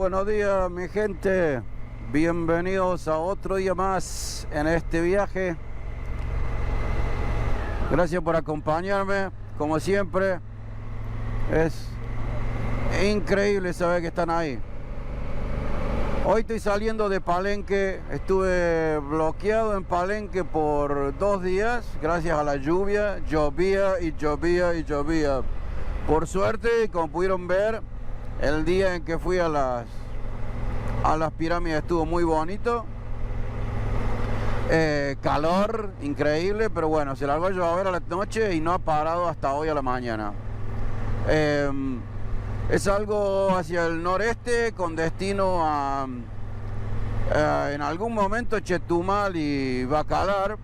Buenos días, mi gente, bienvenidos a otro día más en este viaje. Gracias por acompañarme, como siempre. Es increíble saber que están ahí. Hoy estoy saliendo de Palenque, estuve bloqueado en Palenque por 2 días gracias a la lluvia, llovía y llovía y llovía. Por suerte, como pudieron ver, el día en que fui a las pirámides estuvo muy bonito. Calor increíble, pero bueno, se largó a llover a la noche y no ha parado hasta hoy a la mañana. Es algo hacia el noreste con destino a en algún momento Chetumal y Bacalar,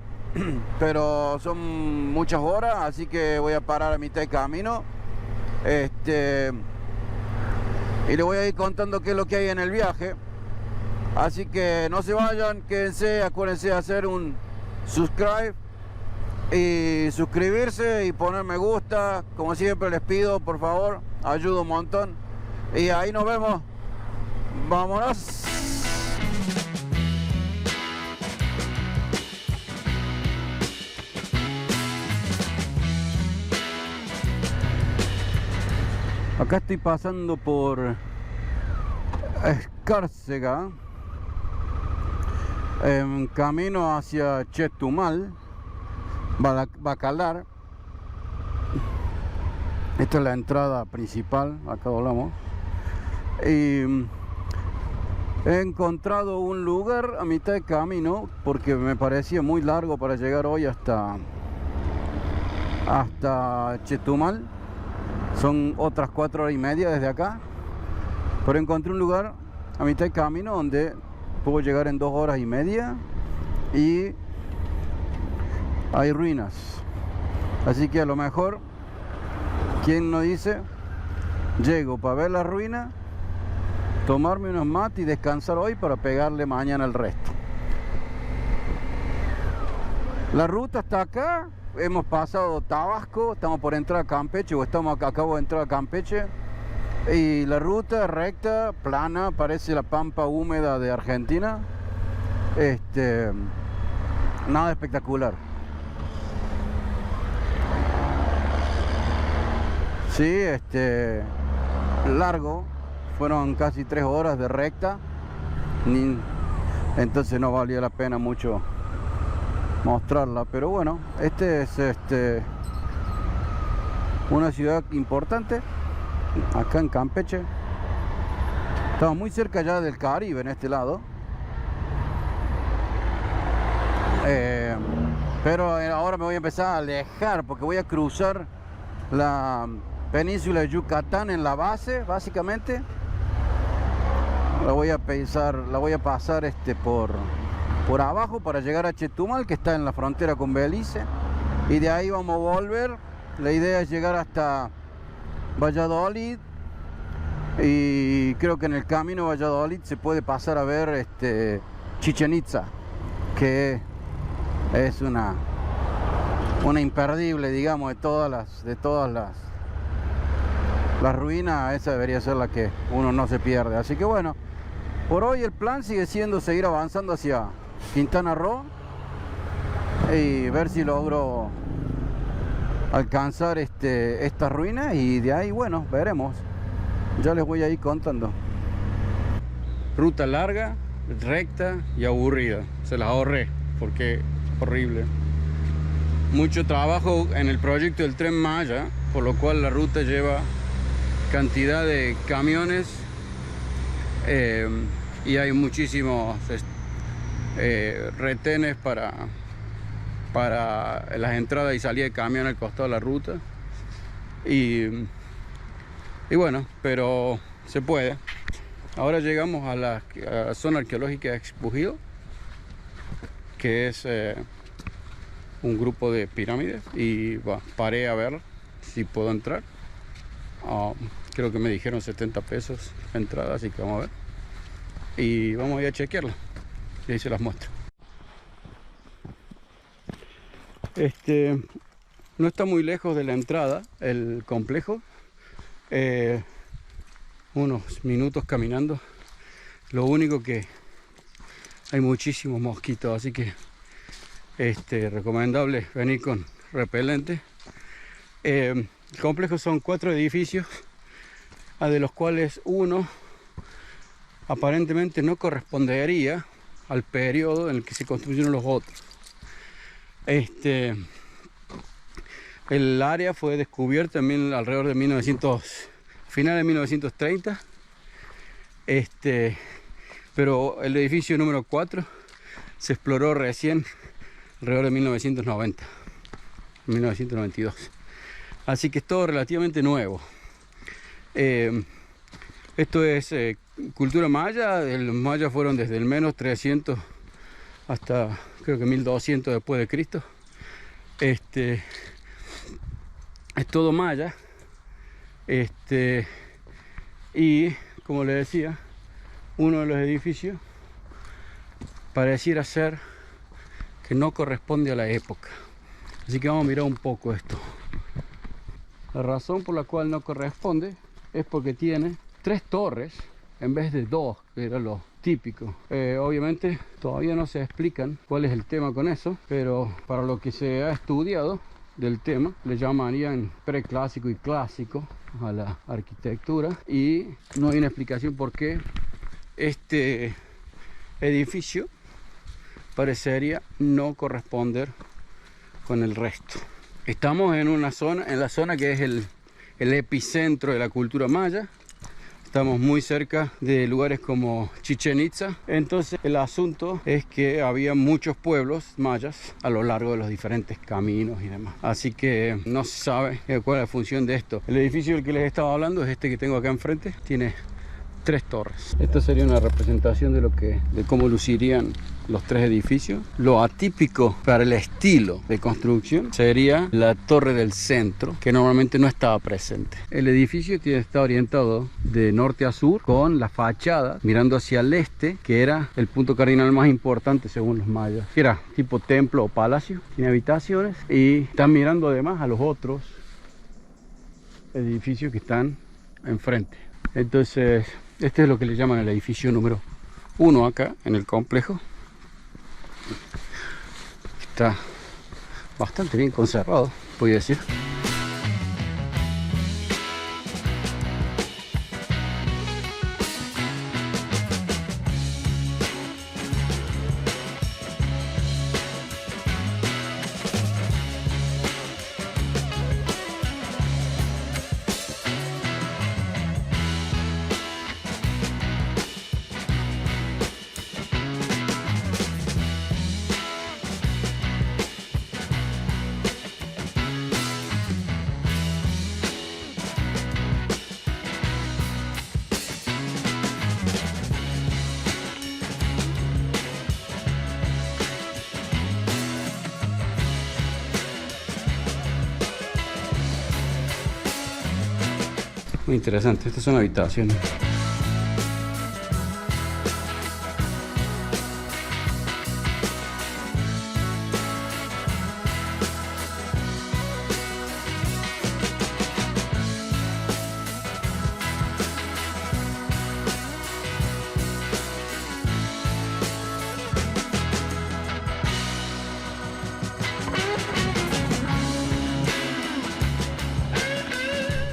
pero son muchas horas, así que voy a parar a mitad de camino. Y le voy a ir contando qué es lo que hay en el viaje. Así que no se vayan, quédense, acuérdense de hacer un subscribe y suscribirse y poner me gusta. Como siempre les pido, por favor, ayuda un montón. Y ahí nos vemos. Vámonos. Acá estoy pasando por Escárcega, en camino hacia Chetumal, Bacalar. Esta es la entrada principal, acá volamos. Y he encontrado un lugar a mitad de camino porque me parecía muy largo para llegar hoy hasta Chetumal. Son otras 4 horas y media desde acá, pero encontré un lugar a mitad de camino donde puedo llegar en 2 horas y media y hay ruinas. Así que a lo mejor, ¿quién no dice? Llego para ver la ruina, tomarme unos mates y descansar hoy para pegarle mañana el resto. La ruta está acá. Hemos pasado Tabasco, estamos por entrar a Campeche, acabo de entrar a Campeche. Y la ruta recta, plana, parece la pampa húmeda de Argentina. Nada espectacular. Sí, largo, fueron casi 3 horas de recta. Entonces no valía la pena mucho mostrarla, pero bueno, es una ciudad importante acá en Campeche. Estamos muy cerca ya del Caribe en este lado, pero ahora me voy a empezar a alejar porque voy a cruzar la península de Yucatán en la base, básicamente. La voy a pasar por abajo para llegar a Chetumal, que está en la frontera con Belice, y de ahí vamos a volver. La idea es llegar hasta Valladolid, y creo que en el camino a Valladolid se puede pasar a ver Chichén Itzá, que es una imperdible, digamos, de todas las ruinas. Esa debería ser la que uno no se pierde. Así que bueno, por hoy el plan sigue siendo seguir avanzando hacia Quintana Roo y ver si logro alcanzar estas ruinas, y de ahí, bueno, veremos. Ya les voy a ir contando. Ruta larga, recta y aburrida. Se las ahorré porque horrible. Mucho trabajo en el proyecto del Tren Maya, por lo cual la ruta lleva cantidad de camiones, y hay muchísimos retenes para las entradas y salidas de camión al costado de la ruta, y bueno, pero se puede. Ahora llegamos a la zona arqueológica de Expujío, que es un grupo de pirámides, y paré a ver si puedo entrar. Creo que me dijeron 70 pesos la entrada, así que vamos a ver y vamos a ir a chequearla y ahí se las muestro. No está muy lejos de la entrada el complejo, unos minutos caminando Lo único que hay muchísimos mosquitos, así que recomendable venir con repelente. El complejo son 4 edificios, de los cuales uno aparentemente no correspondería al periodo en el que se construyeron los otros. El área fue descubierta también alrededor de finales de 1930. Pero el edificio número 4 se exploró recién alrededor de 1990, 1992. Así que es todo relativamente nuevo. Esto es cultura maya. Los mayas fueron desde el menos 300 hasta creo que 1200 después de Cristo. Es todo maya. Y como le decía, uno de los edificios pareciera ser que no corresponde a la época. Así que vamos a mirar un poco esto. La razón por la cual no corresponde es porque tiene 3 torres en vez de 2, que era lo típico. Obviamente todavía no se explican cuál es el tema con eso, pero para lo que se ha estudiado del tema, le llamarían preclásico y clásico a la arquitectura, y no hay una explicación por qué este edificio parecería no corresponder con el resto. Estamos en una zona, en la zona que es el epicentro de la cultura maya. Estamos muy cerca de lugares como Chichén Itzá. Entonces el asunto es que había muchos pueblos mayas a lo largo de los diferentes caminos y demás. Así que no se sabe cuál es la función de esto. El edificio del que les estaba hablando es este que tengo acá enfrente. Tiene 3 torres. Esta sería una representación de cómo lucirían los 3 edificios. Lo atípico para el estilo de construcción sería la torre del centro, que normalmente no estaba presente. El edificio está orientado de norte a sur, con la fachada mirando hacia el este, que era el punto cardinal más importante según los mayas, que era tipo templo o palacio. Tiene habitaciones y están mirando además a los otros edificios que están enfrente. Entonces este es lo que le llaman el edificio número 1 acá en el complejo. Está bastante bien conservado, voy a decir. Muy interesante, estas son habitaciones.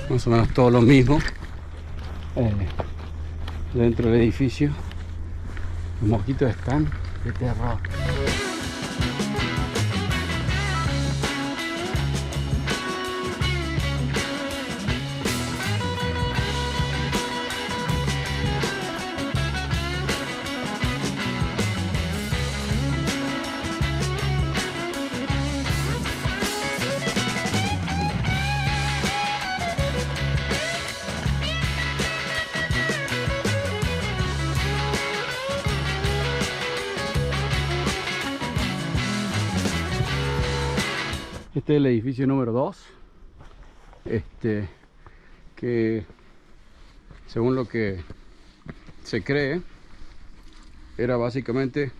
Más o menos todo lo mismo dentro del edificio. Los mosquitos están de terror. Este es el edificio número 2, que según lo que se cree era básicamente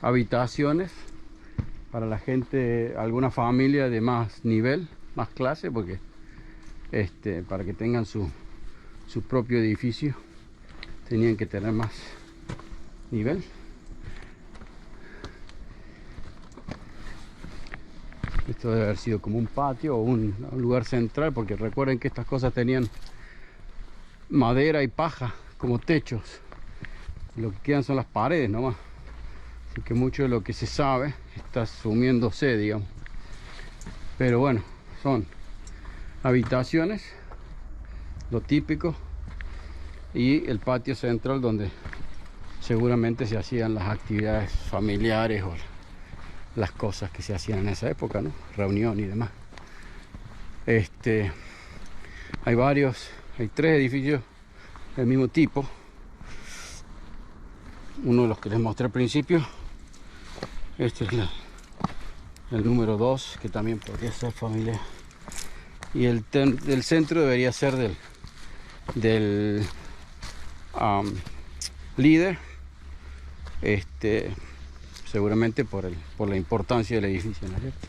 habitaciones para la gente, alguna familia de más nivel, más clase, porque para que tengan su propio edificio tenían que tener más nivel. Esto debe haber sido como un patio o un lugar central, porque recuerden que estas cosas tenían madera y paja como techos. Lo que quedan son las paredes nomás. Así que mucho de lo que se sabe está sumiéndose, digamos. Pero bueno, son habitaciones, lo típico, y el patio central donde seguramente se hacían las actividades familiares o las cosas que se hacían en esa época, ¿no? Reunión y demás. Hay 3 edificios del mismo tipo. Uno de los que les mostré al principio. Este es el número 2, que también podría ser familiar. Y el centro debería ser del líder. Seguramente por la importancia del edificio, ¿no es cierto?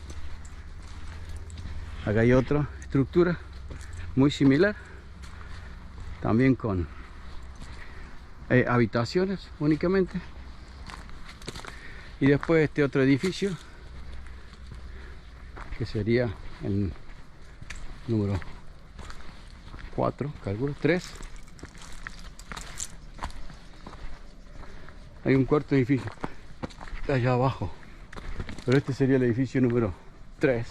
Acá hay otra estructura muy similar, también con habitaciones únicamente. Y después este otro edificio, que sería el número 4, calculo, 3. Hay un cuarto edificio allá abajo, pero este sería el edificio número 3,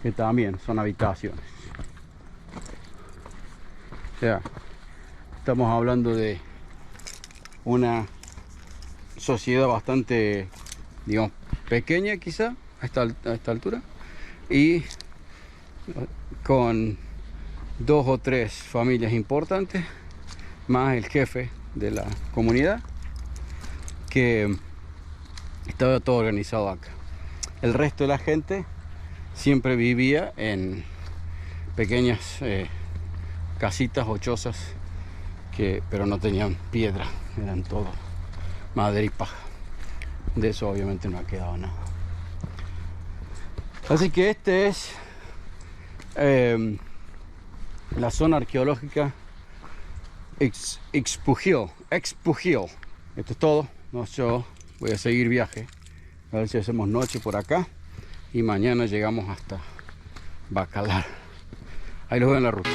que también son habitaciones. O sea, estamos hablando de una sociedad bastante, digamos, pequeña quizá a esta altura, y con 2 o 3 familias importantes, más el jefe de la comunidad, que estaba todo organizado acá. El resto de la gente siempre vivía en pequeñas casitas o chozas, pero no tenían piedra, eran todo madera y paja. De eso obviamente no ha quedado nada. Así que este es la zona arqueológica Expo Hill. Esto es todo. No, yo voy a seguir viaje, a ver si hacemos noche por acá y mañana llegamos hasta Bacalar. Ahí los veo en la ruta.